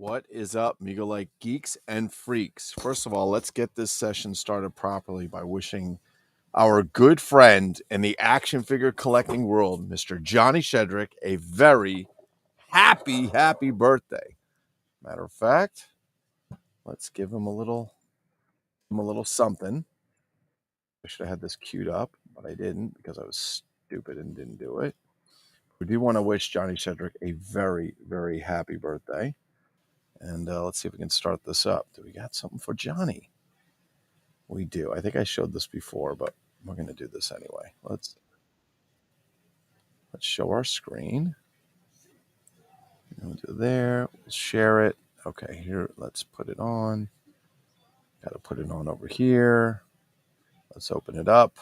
What is up, Migo like geeks and freaks? First of all, let's get this session started properly by wishing our good friend in the action figure collecting world, Mr. Johnny Shedrick, a very happy birthday. Matter of fact, let's give him a little something. I should have had this queued up, but I didn't because I was stupid and didn't do it. We do want to wish Johnny Shedrick a very happy birthday. And let's see if we can start this up. Do we got something for Johnny? We do. I think I showed this before, but we're going to do this anyway. Let's show our screen. We'll do there. We'll share it. Okay, here, let's put it on. Got to put it on over here. Let's open it up.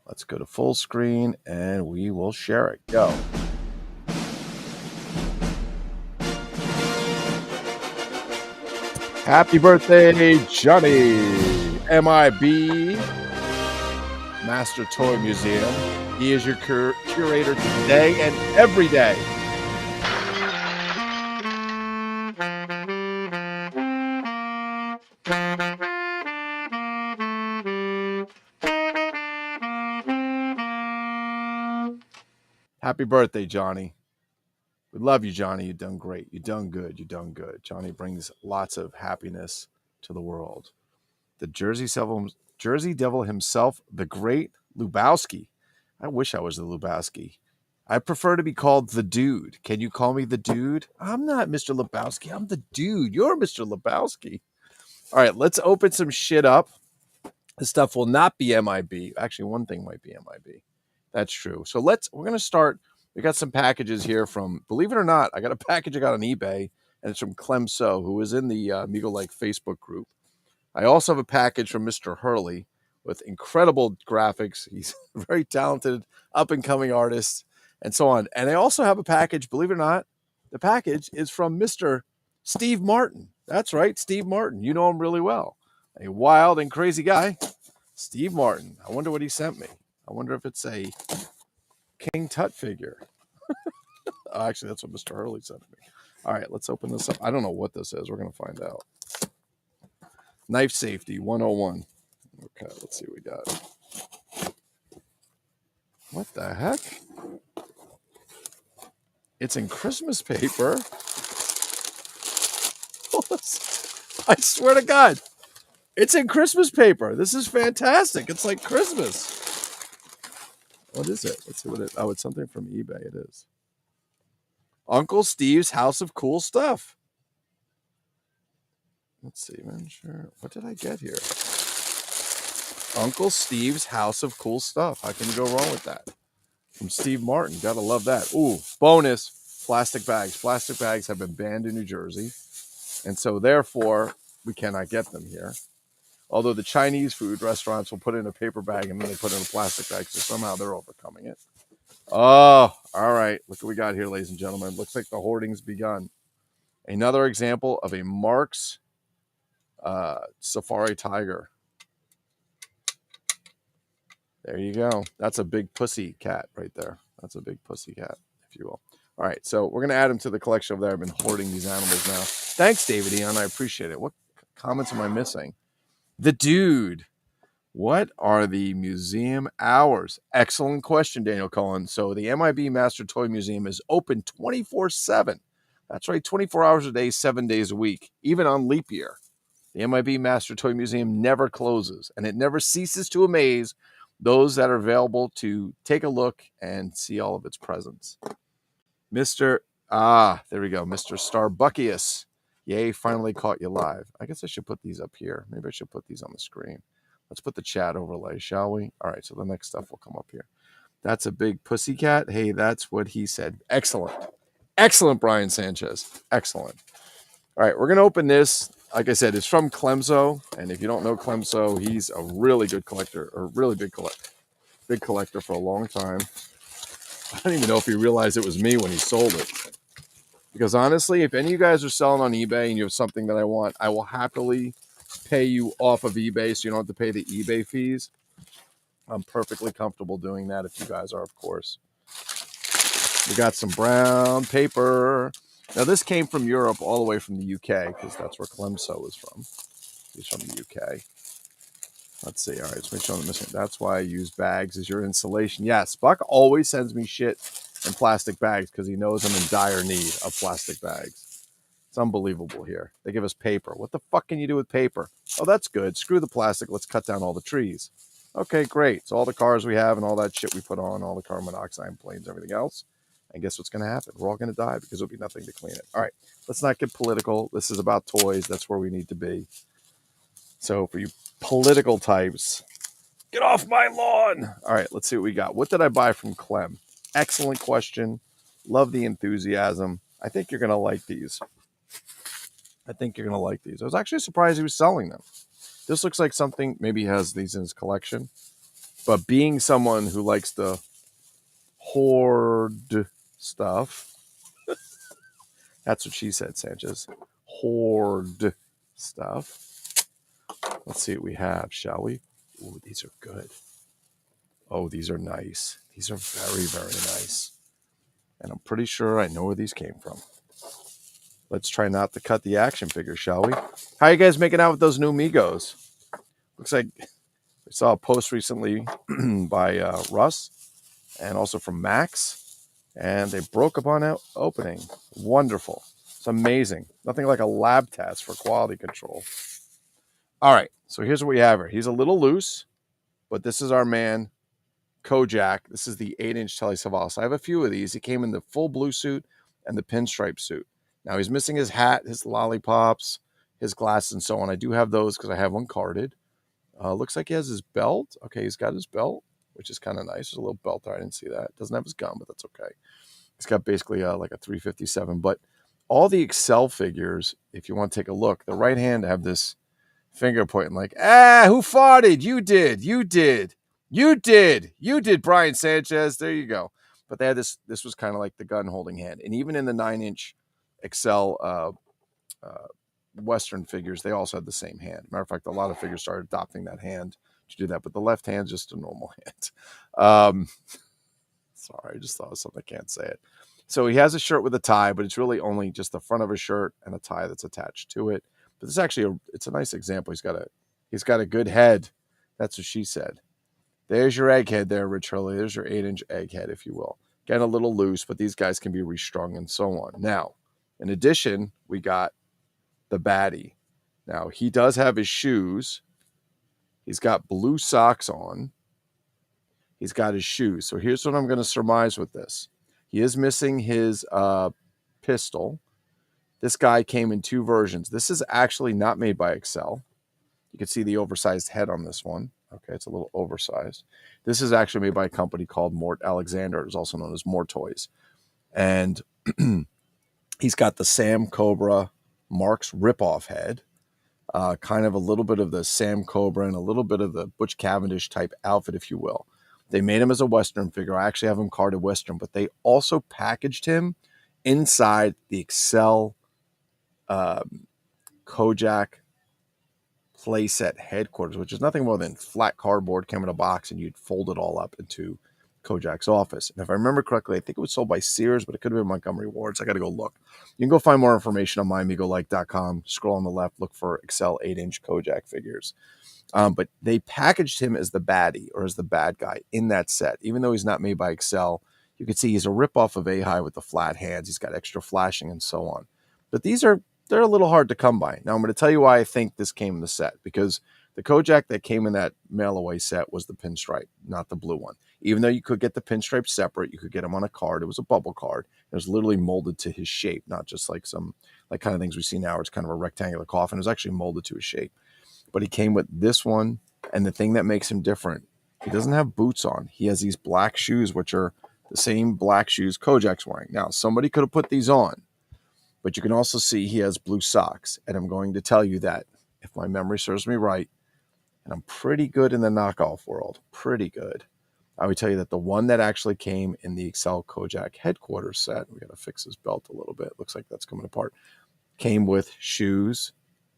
Let's go to full screen, and we will share it. Go. Happy birthday, Johnny! MIB Master Toy Museum. He is your curator today and every day. Happy birthday, Johnny. We love you, Johnny. You've done great. You've done good. You've done good. Johnny brings lots of happiness to the world. The Jersey Devil himself, the great Lubowski. I wish I was the Lubowski. I prefer to be called the Dude. Can you call me the Dude? I'm not Mr. Lebowski. I'm the Dude. You're Mr. Lebowski. All right, let's open some shit up. This stuff will not be MIB. Actually, one thing might be MIB. That's true. So we're going to start. We got some packages here from, believe it or not, I got a package I got on eBay, and it's from Clemso, who is in the Migo Like Facebook group. I also have a package from Mr. Hurley with incredible graphics. He's a very talented, up-and-coming artist, and so on. And I also have a package, believe it or not, the package is from Mr. Steve Martin. That's right, Steve Martin. You know him really well. A wild and crazy guy, Steve Martin. I wonder what he sent me. I wonder if it's a King Tut figure. Oh, actually, that's what Mr. Hurley sent me. All right, let's open this up. I don't know what this is. We're going to find out. Knife Safety 101. Okay, let's see what we got. What the heck? It's in Christmas paper. I swear to God. It's in Christmas paper. This is fantastic. It's like Christmas. What is it? Let's see what it is. Oh, it's something from eBay. It is. Uncle Steve's House of Cool Stuff. Let's see, man. Sure. What did I get here? Uncle Steve's House of Cool Stuff. How can you go wrong with that? From Steve Martin. Gotta love that. Ooh, bonus. Plastic bags. Plastic bags have been banned in New Jersey. And so, therefore, we cannot get them here. Although the Chinese food restaurants will put it in a paper bag and then they put it in a plastic bag. So somehow they're overcoming it. Oh, all right. Look what we got here, ladies and gentlemen. Looks like the hoarding's begun. Another example of a Marx Safari Tiger. There you go. That's a big pussy cat right there. That's a big pussy cat, if you will. All right, so we're going to add him to the collection over there. I've been hoarding these animals now. Thanks, David Eon. I appreciate it. What comments am I missing? The Dude. What are the museum hours? Excellent question, Daniel Cohen. So the MIB Master Toy Museum is open 24/7. That's right, 24 hours a day, 7 days a week, even on leap year. The MIB Master Toy Museum never closes, and it never ceases to amaze those that are available to take a look and see all of its presents. There we go, Mr. Starbuckius. Yay, finally caught you live. I guess I should put these up here. Maybe I should put these on the screen. Let's put the chat overlay, shall we? All right, so the next stuff will come up here. That's a big pussycat. Hey, that's what he said. Excellent. Excellent, Brian Sanchez. Excellent. All right, we're going to open this. Like I said, it's from Clemso. And if you don't know Clemso, he's a really good collector, or really big collector for a long time. I don't even know if he realized it was me when he sold it. Because honestly, if any of you guys are selling on eBay and you have something that I want, I will happily pay you off of eBay so you don't have to pay the eBay fees. I'm perfectly comfortable doing that if you guys are, of course. We got some brown paper. Now, this came from Europe all the way from the UK because that's where Clemso is from. He's from the UK. Let's see. All right, let's make sure I'm missing. That's why I use bags as your insulation. Yes, Buck always sends me shit in plastic bags because he knows I'm in dire need of plastic bags. It's unbelievable here. They give us paper. What the fuck can you do with paper? Oh, that's good. Screw the plastic. Let's cut down all the trees. Okay, great. So all the cars we have and all that shit we put on, all the carbon monoxide planes, everything else. And guess what's going to happen? We're all going to die because there'll be nothing to clean it. All right, let's not get political. This is about toys. That's where we need to be. So for you political types, get off my lawn. All right, let's see what we got. What did I buy from Clem? Excellent question. Love the enthusiasm. I think you're going to like these. I was actually surprised he was selling them. This looks like something, maybe he has these in his collection. But being someone who likes to hoard stuff, that's what she said, Sanchez. Hoard stuff. Let's see what we have, shall we? Ooh, these are good. Oh, these are nice. These are very, very nice. And I'm pretty sure I know where these came from. Let's try not to cut the action figures, shall we? How are you guys making out with those new Migos? Looks like we saw a post recently by Russ and also from Max. And they broke upon out opening. Wonderful. It's amazing. Nothing like a lab test for quality control. All right. So here's what we have here. He's a little loose, but this is our man, Kojak. This is the 8-inch Telly Savalas. I have a few of these. He came in the full blue suit and the pinstripe suit. Now he's missing his hat, his lollipops, his glasses, and so on. I do have those because I have one carded. Looks like he has his belt. Okay, he's got his belt, which is kind of nice. There's a little belt there. I didn't see that. Doesn't have his gun, but that's okay. He's got basically like a 357. But all the Excel figures, if you want to take a look, the right hand have this finger pointing like, who farted? You did, Brian Sanchez. There you go. But they had this was kind of like the gun holding hand. And even in the 9-inch Excel Western figures, they also had the same hand. Matter of fact, a lot of figures started adopting that hand to do that, but the left hand's just a normal hand. Sorry, I just thought of something. I can't say it. So he has a shirt with a tie, but it's really only just the front of a shirt and a tie that's attached to it. But this is actually it's a nice example. He's got a good head. That's what she said. There's your egghead there, Rich Hurley. There's your 8-inch egghead, if you will. Getting a little loose, but these guys can be restrung and so on. Now, in addition, we got the baddie. Now, he does have his shoes. He's got blue socks on. He's got his shoes. So here's what I'm going to surmise with this. He is missing his pistol. This guy came in 2 versions. This is actually not made by Excel. You can see the oversized head on this one. Okay, it's a little oversized. This is actually made by a company called Mort Alexander. It's also known as More Toys. And he's got the Sam Cobra Marks ripoff head. Kind of a little bit of the Sam Cobra and a little bit of the Butch Cavendish type outfit, if you will. They made him as a Western figure. I actually have him carded Western, but they also packaged him inside the Excel Kojak playset headquarters, which is nothing more than flat cardboard came in a box and you'd fold it all up into Kojak's office. And if I remember correctly, I think it was sold by Sears, but it could have been Montgomery Ward's. I got to go look. You can go find more information on myamigolike.com. Scroll on the left, look for Excel 8-inch Kojak figures. But they packaged him as the baddie or as the bad guy in that set. Even though he's not made by Excel, you can see he's a ripoff of A-High with the flat hands. He's got extra flashing and so on. But they're a little hard to come by. Now, I'm going to tell you why I think this came in the set, because the Kojak that came in that mail-away set was the pinstripe, not the blue one. Even though you could get the pinstripe separate, you could get them on a card. It was a bubble card. It was literally molded to his shape, not just like some like kind of things we see now. It's kind of a rectangular coffin. It was actually molded to his shape. But he came with this one, and the thing that makes him different, he doesn't have boots on. He has these black shoes, which are the same black shoes Kojak's wearing. Now, somebody could have put these on, but you can also see he has blue socks. And I'm going to tell you that, if my memory serves me right, and I'm pretty good in the knockoff world, pretty good, I would tell you that the one that actually came in the Excel Kojak headquarters set, we got to fix his belt a little bit. Looks like that's coming apart. Came with shoes,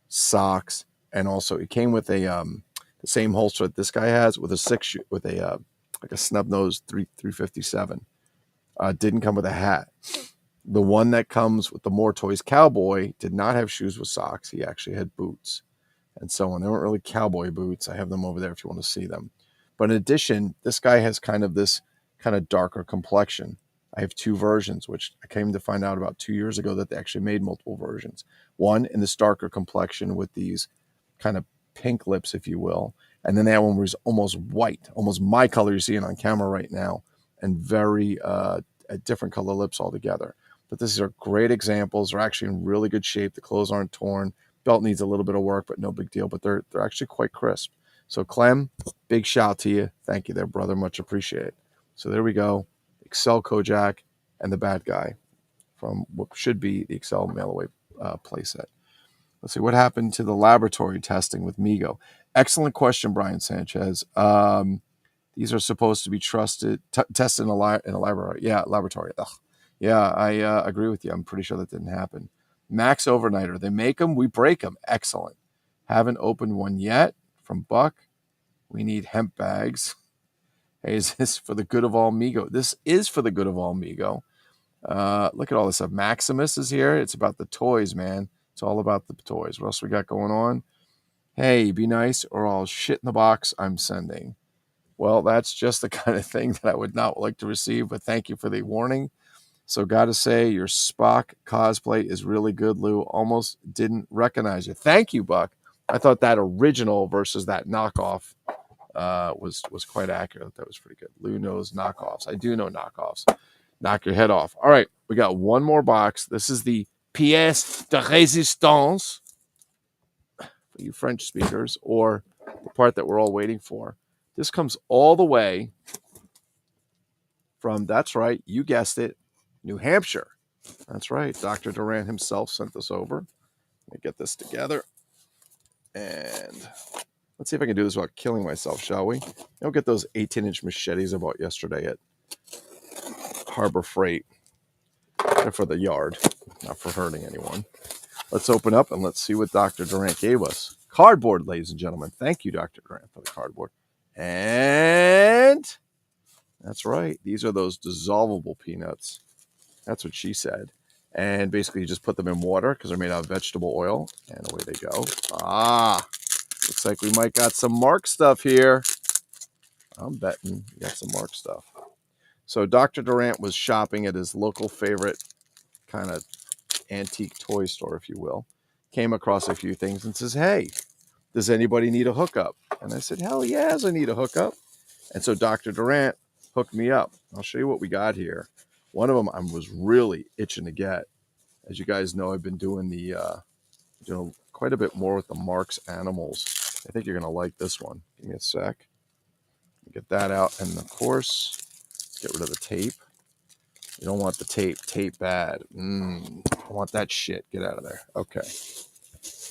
socks, and also it came with a the same holster that this guy has with a like a snub nose 357. Didn't come with a hat. The one that comes with the More Toys Cowboy did not have shoes with socks. He actually had boots and so on. They weren't really cowboy boots. I have them over there if you want to see them. But in addition, this guy has kind of this kind of darker complexion. I have two versions, which I came to find out about 2 years ago that they actually made multiple versions. One in this darker complexion with these kind of pink lips, if you will. And then they have one where he's almost white, almost my color you're seeing on camera right now, and very a different color lips altogether. But these are great examples. They're actually in really good shape. The clothes aren't torn. Belt needs a little bit of work, but no big deal. But they're actually quite crisp. So Clem, big shout to you. Thank you there, brother. Much appreciated. So there we go. Excel Kojak and the bad guy from what should be the Excel mail-away playset. Let's see what happened to the laboratory testing with Migo. Excellent question, Brian Sanchez. These are supposed to be tested in a library. Yeah, laboratory. Ugh. Yeah, I agree with you. I'm pretty sure that didn't happen. Max Overnighter. They make them, we break them. Excellent. Haven't opened one yet. From Buck. We need hemp bags. Hey, is this for the good of all Migo? This is for the good of all Migo. Look at all this stuff. Maximus is here. It's about the toys, man. It's all about the toys. What else we got going on? Hey, be nice or I'll shit in the box I'm sending. Well, that's just the kind of thing that I would not like to receive, but thank you for the warning. So got to say, your Spock cosplay is really good, Lou. Almost didn't recognize you. Thank you, Buck. I thought that original versus that knockoff was quite accurate. That was pretty good. Lou knows knockoffs. I do know knockoffs. Knock your head off. All right, we got one more box. This is the pièce de résistance for you French speakers, or the part that we're all waiting for. This comes all the way from, that's right, you guessed it, New Hampshire. That's right. Dr. Durant himself sent this over. Let me get this together. And let's see if I can do this without killing myself, shall we? I'll get those 18-inch machetes I bought yesterday at Harbor Freight. They're for the yard, not for hurting anyone. Let's open up and let's see what Dr. Durant gave us. Cardboard, ladies and gentlemen. Thank you, Dr. Durant, for the cardboard. And that's right. These are those dissolvable peanuts. That's what she said. And basically, you just put them in water because they're made out of vegetable oil. And away they go. Ah, looks like we might got some Mark stuff here. I'm betting we got some Mark stuff. So Dr. Durant was shopping at his local favorite kind of antique toy store, if you will. Came across a few things and says, hey, does anybody need a hookup? And I said, hell yes, I need a hookup. And so Dr. Durant hooked me up. I'll show you what we got here. One of them I was really itching to get. As you guys know, I've been doing quite a bit more with the Marks animals. I think you're going to like this one. Give me a sec. Get that out. And of course, get rid of the tape. You don't want the tape. Tape bad. I want that shit. Get out of there. Okay.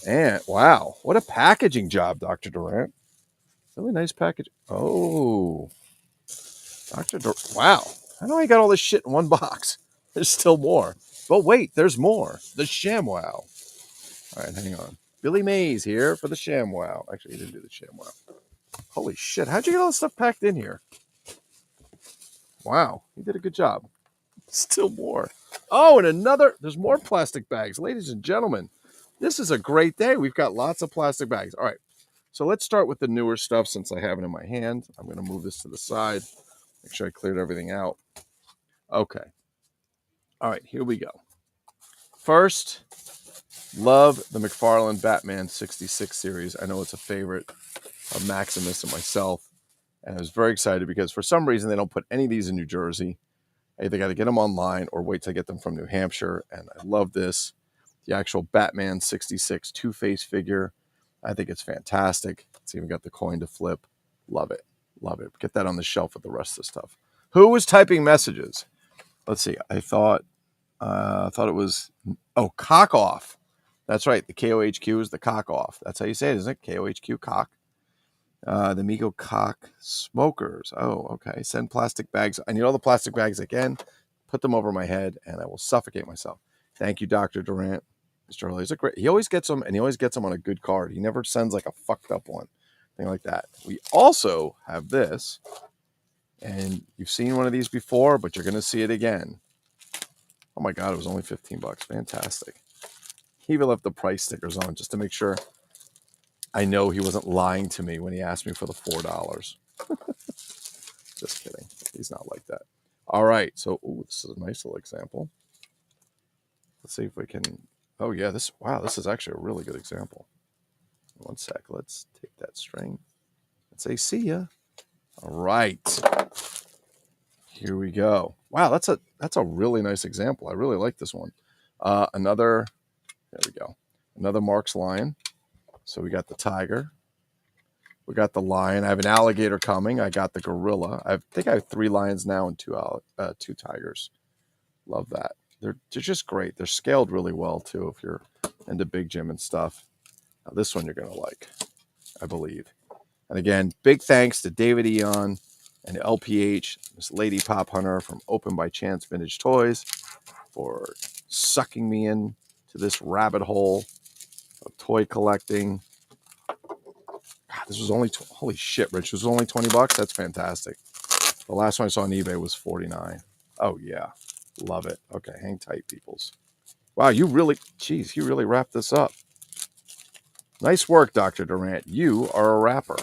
And wow, what a packaging job, Dr. Durant. Really nice package. Oh, Dr. Durant. Wow. I know I got all this shit in one box. There's still more. But wait, there's more. The ShamWow. All right, hang on. Billy Mays here for the ShamWow. Actually, he didn't do the ShamWow. Holy shit. How'd you get all this stuff packed in here? Wow. You did a good job. Still more. Oh, and there's more plastic bags. Ladies and gentlemen, this is a great day. We've got lots of plastic bags. All right. So let's start with the newer stuff since I have it in my hand. I'm going to move this to the side. Make sure I cleared everything out. Okay. All right, here we go. First, love the McFarlane Batman 66 series. I know it's a favorite of Maximus and myself. And I was very excited because for some reason they don't put any of these in New Jersey. I either got to get them online or wait to get them from New Hampshire. And I love this. The actual Batman 66 Two-Face figure. I think it's fantastic. It's even got the coin to flip. Love it. Love it. Get that on the shelf with the rest of the stuff. Who was typing messages? Let's see. I thought it was, cock off. That's right. The KOHQ is the cock off. That's how you say it, isn't it? KOHQ, cock. The Migo cock smokers. Oh, okay. Send plastic bags. I need all the plastic bags I can. Put them over my head, and I will suffocate myself. Thank you, Dr. Durant. Mr. Hurley is a great. He always gets them, and he always gets them on a good card. He never sends like a fucked up one, thing like that. We also have this, and you've seen one of these before, but you're going to see it again. Oh my God, it was only 15 bucks. Fantastic. He even left the price stickers on just to make sure I know he wasn't lying to me when he asked me for the $4. Just kidding. He's not like that. All right. So, ooh, this is a nice little example. Let's see if we can. Oh, yeah. Wow, this is actually a really good example. One sec. Let's take that string and say, see ya. All right. Here we go. Wow, that's a really nice example. I really like this one. There we go. Another Mark's lion. So we got the tiger. We got the lion. I have an alligator coming. I got the gorilla. I think I have 3 lions now and 2 tigers. Love that. They're just great. They're scaled really well too if you're into big Jim and stuff. Now this one you're going to like, I believe. And again, big thanks to David Eon and LPH, this Lady Pop Hunter from Open by Chance Vintage Toys, for sucking me in to this rabbit hole of toy collecting. God, this was only, holy shit, Rich, this was only 20 bucks? That's fantastic. The last one I saw on eBay was 49. Oh, yeah. Love it. Okay, hang tight, peoples. Wow, you really wrapped this up. Nice work, Dr. Durant. You are a rapper.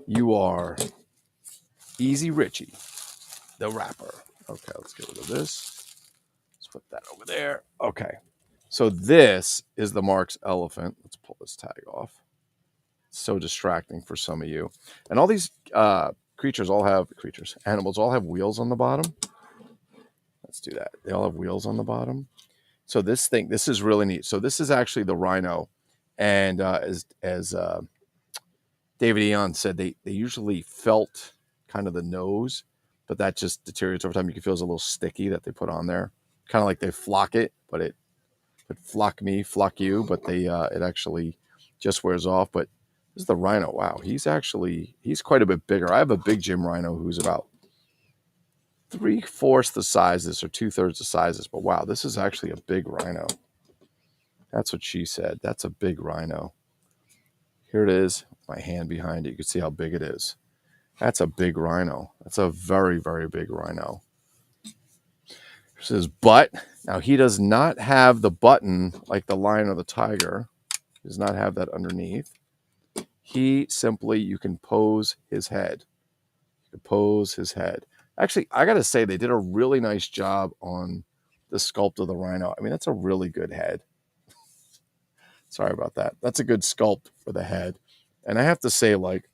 You are Easy Richie, the rapper. Okay, let's get rid of this. Let's put that over there. Okay. So this is the Mark's elephant. Let's pull this tag off. It's so distracting for some of you. And all these animals all have wheels on the bottom. Let's do that. They all have wheels on the bottom. So this is really neat. So this is actually the rhino. And as David Eon said, they usually felt kind of the nose, but that just deteriorates over time. You can feel it's a little sticky that they put on there. Kind of like they flock it, but it flock me, flock you, but it actually just wears off. But this is the rhino. Wow, he's quite a bit bigger. I have a big Jim rhino who's about 3/4 the sizes or 2/3 the sizes. But wow, this is actually a big rhino. That's what she said. That's a big rhino. Here it is. My hand behind it. You can see how big it is. That's a big rhino. That's a very, very big rhino. Here's his butt. Now, he does not have the button like the lion or the tiger. He does not have that underneath. You can pose his head. You can pose his head. Actually, I got to say, they did a really nice job on the sculpt of the rhino. I mean, that's a really good head. Sorry about that. That's a good sculpt for the head. And I have to say, like,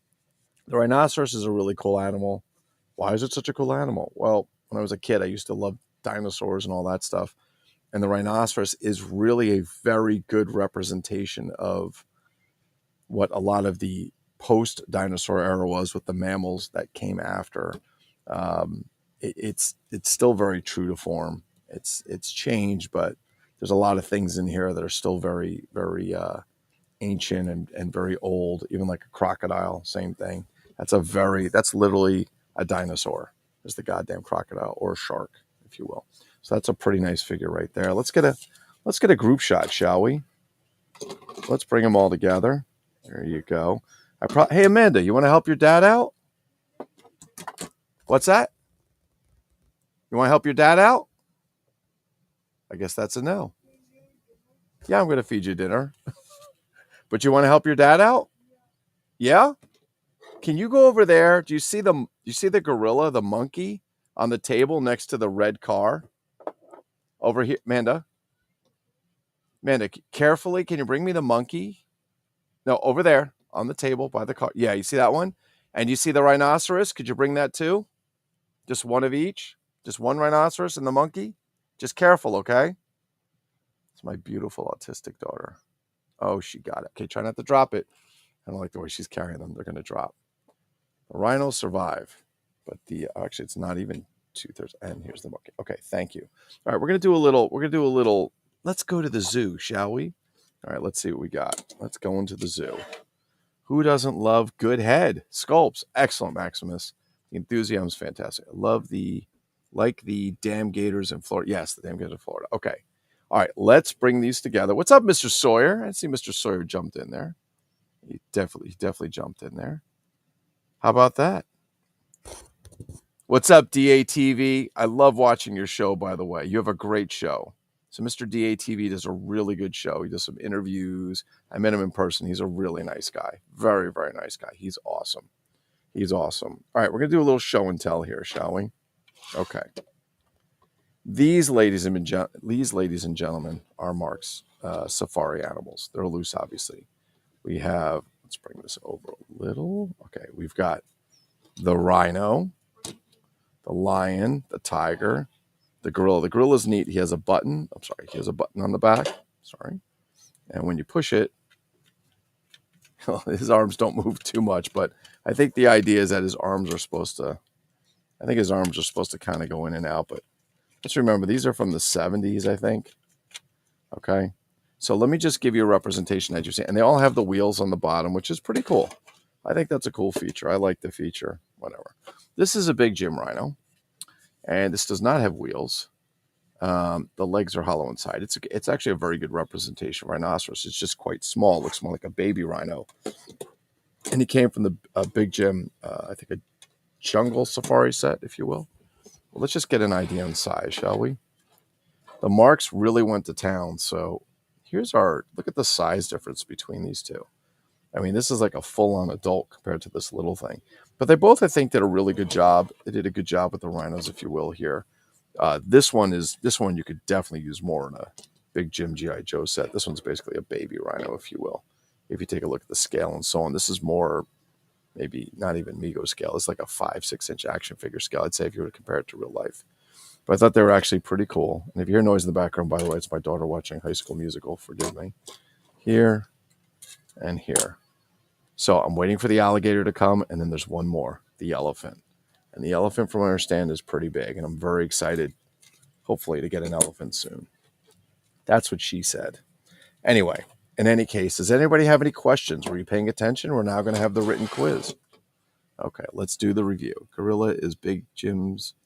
the rhinoceros is a really cool animal. Why is it such a cool animal? Well, when I was a kid, I used to love dinosaurs and all that stuff. And the rhinoceros is really a very good representation of what a lot of the post-dinosaur era was with the mammals that came after. It's still very true to form. It's changed, but there's a lot of things in here that are still very, very ancient and very old. Even like a crocodile, same thing. That's literally a dinosaur. Is the goddamn crocodile, or a shark, if you will. So that's a pretty nice figure right there. Let's get a group shot, shall we? Let's bring them all together. There you go. Hey, Amanda, you want to help your dad out? What's that? You want to help your dad out? I guess that's a no. Yeah, I'm going to feed you dinner. But you want to help your dad out? Yeah? Can you go over there? Do you see the gorilla, the monkey on the table next to the red car? Over here, Amanda, carefully, can you bring me the monkey? No, over there on the table by the car. Yeah, you see that one? And you see the rhinoceros? Could you bring that too? Just one of each? Just one rhinoceros and the monkey? Just careful, okay? It's my beautiful autistic daughter. Oh, she got it. Okay, try not to drop it. I don't like the way she's carrying them. They're going to drop. The rhinos survive, but actually it's not even 2/3. And here's the monkey. Okay, thank you. All right, we're going to do a little. Let's go to the zoo, shall we? All right, let's see what we got. Let's go into the zoo. Who doesn't love good head sculpts? Excellent, Maximus. The enthusiasm's fantastic. I love the damn gators in Florida. Yes, the damn gators in Florida. Okay. All right, let's bring these together. What's up, Mr. Sawyer? I see Mr. Sawyer jumped in there. He definitely jumped in there. How about that? What's up, DATV? I love watching your show, by the way. You have a great show. So Mr. DATV does a really good show. He does some interviews. I met him in person. He's a really nice guy. Very, very nice guy. He's awesome. He's awesome. All right, we're going to do a little show and tell here, shall we? Okay. These ladies and gentlemen are Mark's safari animals. They're loose, obviously. We have, let's bring this over a little. Okay, we've got the rhino, the lion, the tiger, the gorilla. The gorilla's neat. He has a button. I'm sorry. He has a button on the back. Sorry. And when you push it, his arms don't move too much, but I think the idea is that his arms are supposed to, kind of go in and out. But let's remember, these are from the 70s, I think. Okay. So let me just give you a representation as you see. And they all have the wheels on the bottom, which is pretty cool. I think that's a cool feature. I like the feature. Whatever. This is a big Jim rhino. And this does not have wheels. The legs are hollow inside. It's actually a very good representation of rhinoceros. It's just quite small. It looks more like a baby rhino. And he came from the Big Jim, I think a jungle safari set, if you will. Well, let's just get an idea on size, shall we? The Marks really went to town. So look at the size difference between these two. I mean, this is like a full-on adult compared to this little thing. But they both, I think, did a really good job. They did a good job with the rhinos, if you will, here. This one you could definitely use more in a Big Jim G.I. Joe set. This one's basically a baby rhino, if you will. If you take a look at the scale and so on, this is more, maybe not even Mego scale. It's like a 5-6 inch action figure scale, I'd say, if you were to compare it to real life. But I thought they were actually pretty cool. And if you hear noise in the background, by the way, it's my daughter watching High School Musical. Forgive me. Here and here. So I'm waiting for the alligator to come, and then there's one more, the elephant. And the elephant, from what I understand, is pretty big, and I'm very excited, hopefully, to get an elephant soon. That's what she said. Anyway, in any case, does anybody have any questions? Were you paying attention? We're now going to have the written quiz. Okay, let's do the review. Gorilla is Big Jimorilla's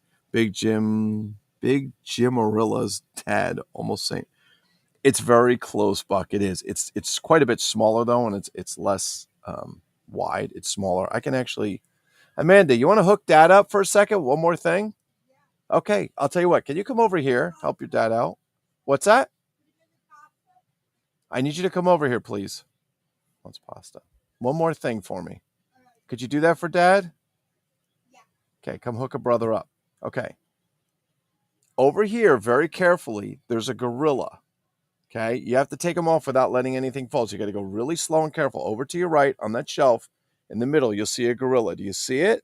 dad, almost saying. It's very close, Buck. It is. It's quite a bit smaller, though, and it's less wide. It's smaller. I can actually... Amanda, you want to hook Dad up for a second? One more thing? Okay, I'll tell you what. Can you come over here? Help your dad out. What's that? I need you to come over here, please. Wants pasta. One more thing for me. Could you do that for Dad? Okay, come hook a brother up. Okay. Over here, very carefully, there's a gorilla. Okay, you have to take them off without letting anything fall. So you got to go really slow and careful. Over to your right on that shelf in the middle, you'll see a gorilla. Do you see it?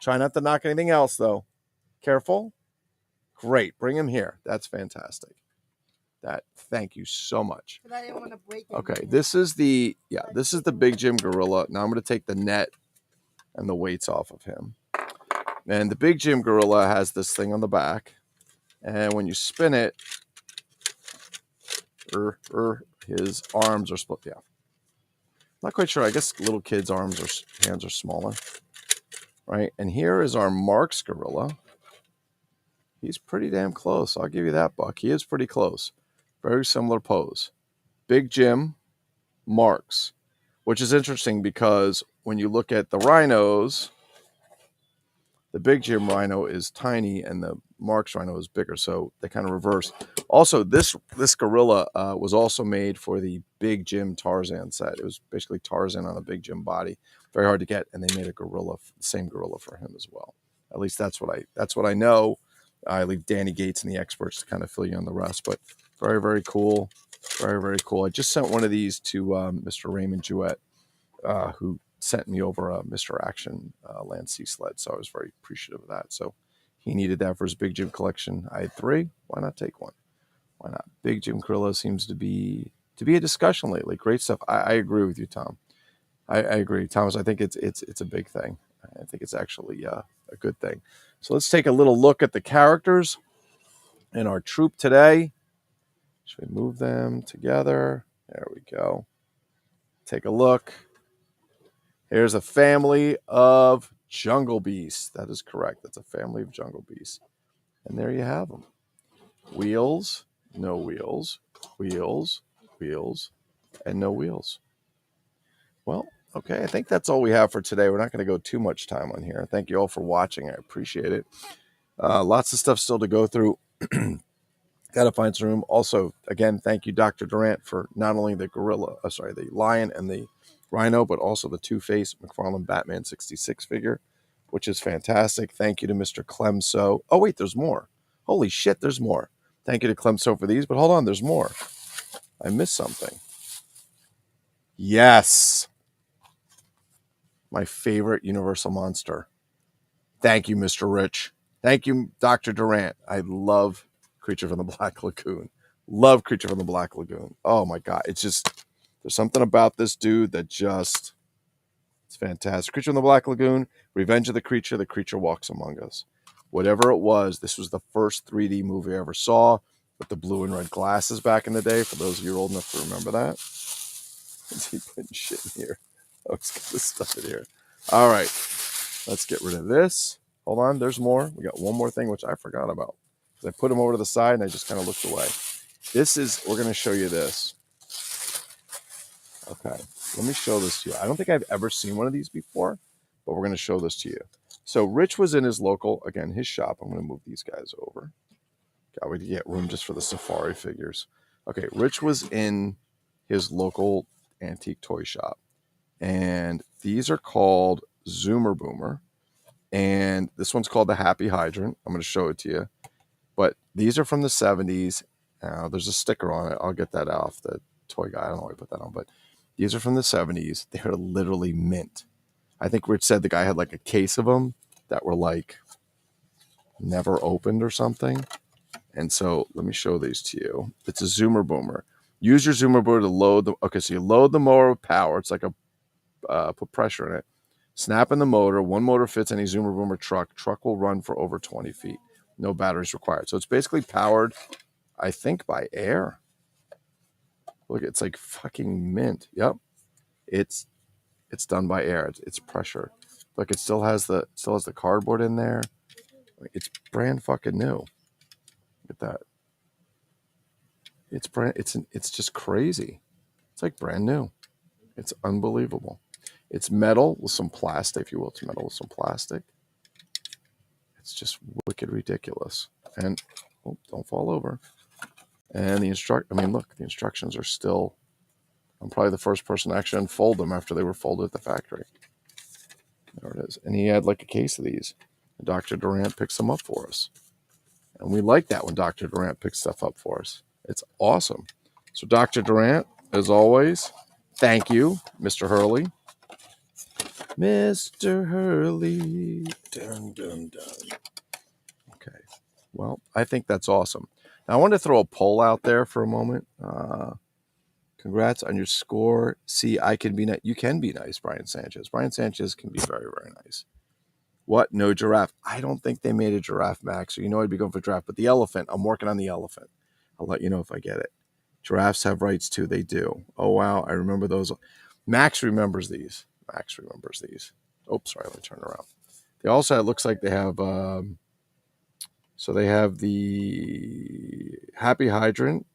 Try not to knock anything else, though. Careful. Great. Bring him here. That's fantastic. Thank you so much. But I didn't want to break it. Okay, this is the Big Jim gorilla. Now I'm going to take the net and the weights off of him. And the Big Jim gorilla has this thing on the back. And when you spin it, his arms are split. Yeah. Not quite sure. I guess little kids' hands are smaller. Right? And here is our Marks gorilla. He's pretty damn close. I'll give you that, Buck. He is pretty close. Very similar pose. Big Jim, Marks. Which is interesting because when you look at the rhinos, the Big Jim rhino is tiny and the Marks rhino is bigger. So they kind of reverse. Also, this gorilla was also made for the Big Jim Tarzan set. It was basically Tarzan on a Big Jim body. Very hard to get, and they made the same gorilla for him as well. At least that's what I know. I leave Danny Gates and the experts to kind of fill you on the rest. But very, very cool. Very, very cool. I just sent one of these to Mr. Raymond Jewett, who sent me over a Mr. Action Land Sea Sled. So I was very appreciative of that. So he needed that for his Big Jim collection. I had 3. Why not take one? Why not? Big Jim gorilla seems to be a discussion lately. Great stuff. I agree with you, Tom. I agree, Thomas. I think it's a big thing. I think it's actually a good thing. So let's take a little look at the characters in our troop today. Should we move them together? There we go. Take a look. Here's a family of jungle beasts. That is correct. That's a family of jungle beasts. And there you have them. Wheels, no wheels, wheels, wheels, and no wheels. Well, Okay, I think that's all we have for today. We're not going to go too much time on here. Thank you all for watching. I appreciate it. Lots of stuff still to go through. Got to find some room. Also, again, thank you, Dr. Durant, for not only the the lion and the rhino, but also the Two-Face McFarlane Batman 66 figure, which is fantastic. Thank you to Mr. Clemso. Oh, wait, there's more. Holy shit, there's more. Thank you to Clemso for these, but hold on, there's more. I missed something. Yes. My favorite Universal monster. Thank you, Mr. Rich. Thank you, Dr. Durant. I love Creature from the Black Lagoon. Love Creature from the Black Lagoon. Oh my God. It's just, there's something about this dude that just, it's fantastic. Creature from the Black Lagoon, Revenge of the Creature walks among us. Whatever it was, this was the first 3D movie I ever saw with the blue and red glasses back in the day. For those of you old enough to remember that. Is he putting shit in here? Oh, he's got this stuff in here. All right. Let's get rid of this. Hold on, there's more. We got one more thing, which I forgot about. I put them over to the side and I just kind of looked away. We're going to show you this. Okay, let me show this to you. I don't think I've ever seen one of these before, but we're going to show this to you. So Rich was in his local, again, his shop. I'm going to move these guys over. God, we get room just for the safari figures. Okay, Rich was in his local antique toy shop. And these are called Zoomer Boomer. And this one's called the Happy Hydrant. I'm going to show it to you. But these are from the 70s. There's a sticker on it. I'll get that off the toy guy. I don't know why I put that on. But these are from the 70s. They're literally mint. I think Rich said the guy had like a case of them that were like never opened or something. And so let me show these to you. It's a Zoomer Boomer. Use your Zoomer Boomer to load the... Okay, so you load the mower with power. It's like a... put pressure in it. Snap in the motor. One motor fits any Zoomer Boomer truck. Truck will run for over 20 feet. No batteries required. So it's basically powered, I think, by air. Look, it's like fucking mint. Yep. It's done by air. It's pressure. Look, it still has the cardboard in there. It's brand fucking new. Look at that. It's just crazy. It's like brand new. It's unbelievable. It's metal with some plastic, if you will. It's metal with some plastic. It's just wicked ridiculous. And don't fall over. And the instructions are still... I'm probably the first person to actually unfold them after they were folded at the factory. There it is. And he had like a case of these. And Dr. Durant picks them up for us. And we like that when Dr. Durant picks stuff up for us. It's awesome. So Dr. Durant, as always, thank you, Mr. Hurley. Mr. Hurley. Dun, dun, dun. Okay. Well, I think that's awesome. Now, I want to throw a poll out there for a moment. Congrats on your score. See, I can be nice. You can be nice, Brian Sanchez. Brian Sanchez can be very, very nice. What? No giraffe. I don't think they made a giraffe, Max. So you know I'd be going for giraffe. But the elephant, I'm working on the elephant. I'll let you know if I get it. Giraffes have rights too. They do. Oh, wow. I remember those. Max remembers these. Oh, sorry. Let me turn around. They also, it looks like they have... so they have the Happy Hydrant,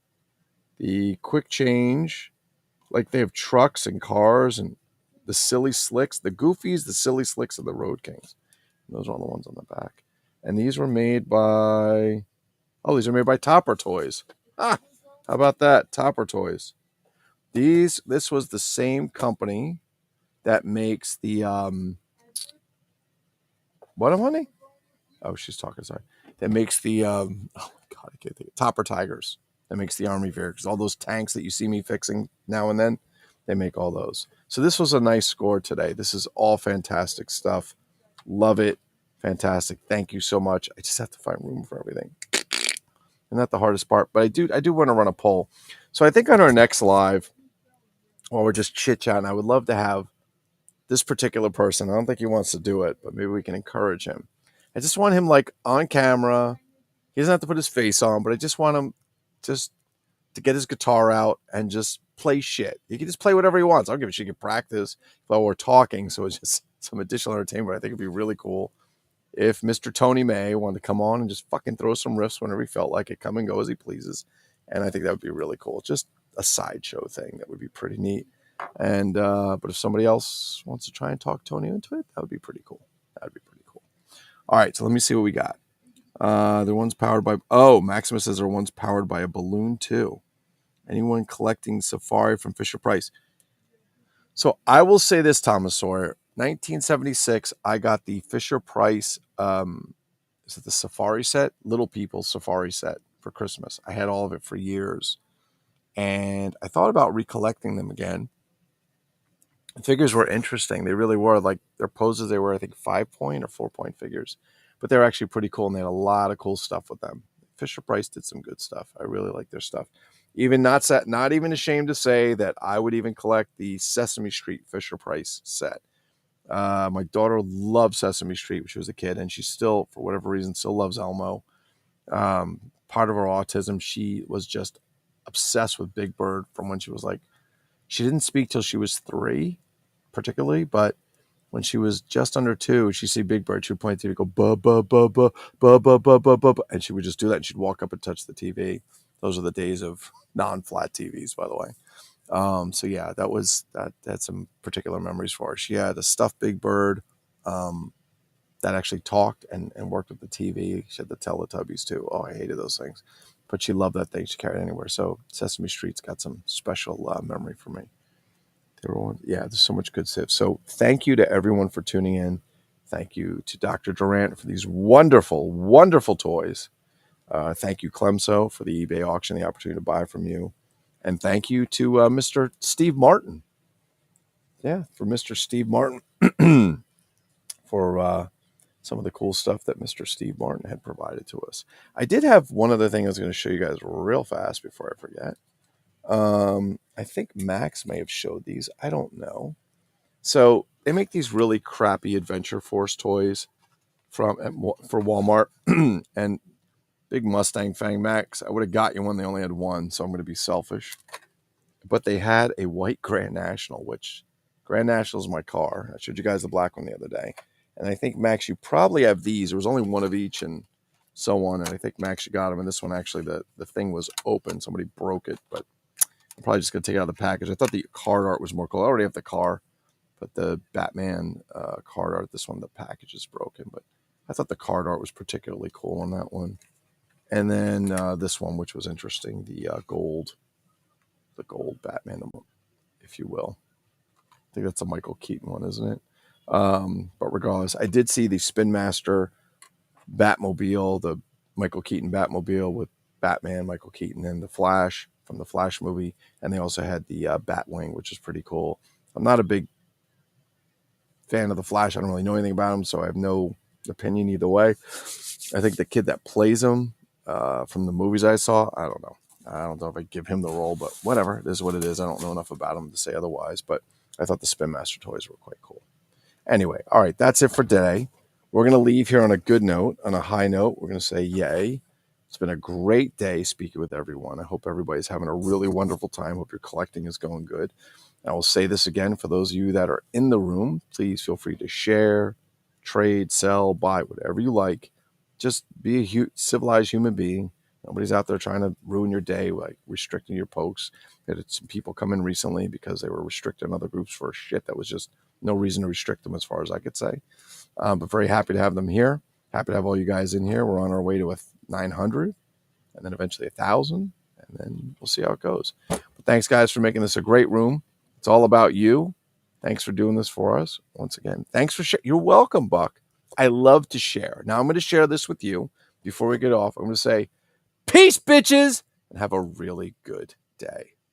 the Quick Change, like they have trucks and cars and the Silly Slicks, the Goofies, the Silly Slicks, and the Road Kings. And those are all the ones on the back. And these were made by... Oh, these are made by Topper Toys. Ah, how about that? Topper Toys. This was the same company that makes the... What, honey? Oh, she's talking, sorry. That makes the... oh, my God, I can't think of Topper Tigers. That makes the Army vehicles. All those tanks that you see me fixing now and then, they make all those. So this was a nice score today. This is all fantastic stuff. Love it. Fantastic. Thank you so much. I just have to find room for everything. And that's the hardest part. But I do want to run a poll. So I think on our next live, while we're just chit-chatting, I would love to have this particular person. I don't think he wants to do it, but maybe we can encourage him. I just want him like on camera. He doesn't have to put his face on, but I just want him just to get his guitar out and just play shit. He can just play whatever he wants. I don't give a shit. He can practice while we're talking. So it's just some additional entertainment. I think it'd be really cool if Mr. Tony May wanted to come on and just fucking throw some riffs whenever he felt like it, come and go as he pleases. And I think that would be really cool. Just a sideshow thing. That would be pretty neat. And but if somebody else wants to try and talk Tony into it, that would be pretty cool. That'd be pretty cool. All right, so let me see what we got. The one's powered by Maximus says their one's powered by a balloon too. Anyone collecting Safari from Fisher Price? So I will say this, Thomas Sawyer. 1976, I got the Fisher Price. Is it the Safari set? Little People Safari set for Christmas. I had all of it for years, and I thought about recollecting them again. The figures were interesting. They really were. Like their poses, they were, I think, 5-point or 4-point figures, but they were actually pretty cool, and they had a lot of cool stuff with them. Fisher Price did some good stuff. I really like their stuff. Even not even ashamed to say that I would even collect the Sesame Street Fisher Price set. My daughter loved Sesame Street when she was a kid, and she still, for whatever reason, still loves Elmo. Part of her autism, she was just obsessed with Big Bird from when she was like, she didn't speak till she was 3, particularly, but when she was just under 2, she'd see Big Bird, she would point to it, go, ba, ba, ba, ba, ba, ba, ba, ba, ba, and she would just do that, and she'd walk up and touch the TV. Those are the days of non-flat TVs, by the way. So yeah, that had some particular memories for her. She had a stuffed Big Bird that actually talked and worked with the TV. She had the Teletubbies too. Oh, I hated those things, but she loved that thing. She carried it anywhere. So Sesame Street's got some special memory for me. There's so much good stuff. So thank you to everyone for tuning in. Thank you to Dr. Durant for these wonderful, wonderful toys. Thank you, Clemso, for the eBay auction, the opportunity to buy from you. And thank you to Mr. Steve Martin. Yeah, for Mr. Steve Martin for some of the cool stuff that Mr. Steve Martin had provided to us. I did have one other thing I was going to show you guys real fast before I forget. I think Max may have showed these. I don't know. So they make these really crappy Adventure Force toys for Walmart. And big Mustang Fang Max, I would have got you one. They only had one, so I'm going to be selfish. But they had a white Grand National, which Grand National is my car. I showed you guys the black one the other day. And I think, Max, you probably have these. There was only one of each and so on. And I think, Max, you got them. And this one, actually, the thing was open. Somebody broke it, but I'm probably just going to take it out of the package. I thought the card art was more cool. I already have the car, but the Batman card art, this one, the package is broken. But I thought the card art was particularly cool on that one. And then this one, which was interesting, the gold Batman, if you will. I think that's a Michael Keaton one, isn't it? But regardless, I did see the Spin Master Batmobile, the Michael Keaton Batmobile with Batman, Michael Keaton, and the Flash from the Flash movie. And they also had the Batwing, which is pretty cool. I'm not a big fan of the Flash. I don't really know anything about him, so I have no opinion either way. I think the kid that plays him from the movies I saw, I don't know. I don't know if I give him the role, but whatever. It is what it is. I don't know enough about him to say otherwise, but I thought the Spin Master toys were quite cool. Anyway, all right, that's it for today. We're going to leave here on a good note, on a high note. We're going to say yay. It's been a great day speaking with everyone. I hope everybody's having a really wonderful time. Hope your collecting is going good. And I will say this again, for those of you that are in the room, please feel free to share, trade, sell, buy, whatever you like. Just be a civilized human being. Nobody's out there trying to ruin your day, like restricting your pokes. We had some people come in recently because they were restricting other groups for shit that was just no reason to restrict them, as far as I could say. But very happy to have them here. Happy to have all you guys in here. We're on our way to 900 and then eventually 1,000. And then we'll see how it goes. But thanks, guys, for making this a great room. It's all about you. Thanks for doing this for us. Once again, thanks for sharing. You're welcome, Buck. I love to share. Now I'm going to share this with you before we get off. I'm going to say, peace, bitches, and have a really good day.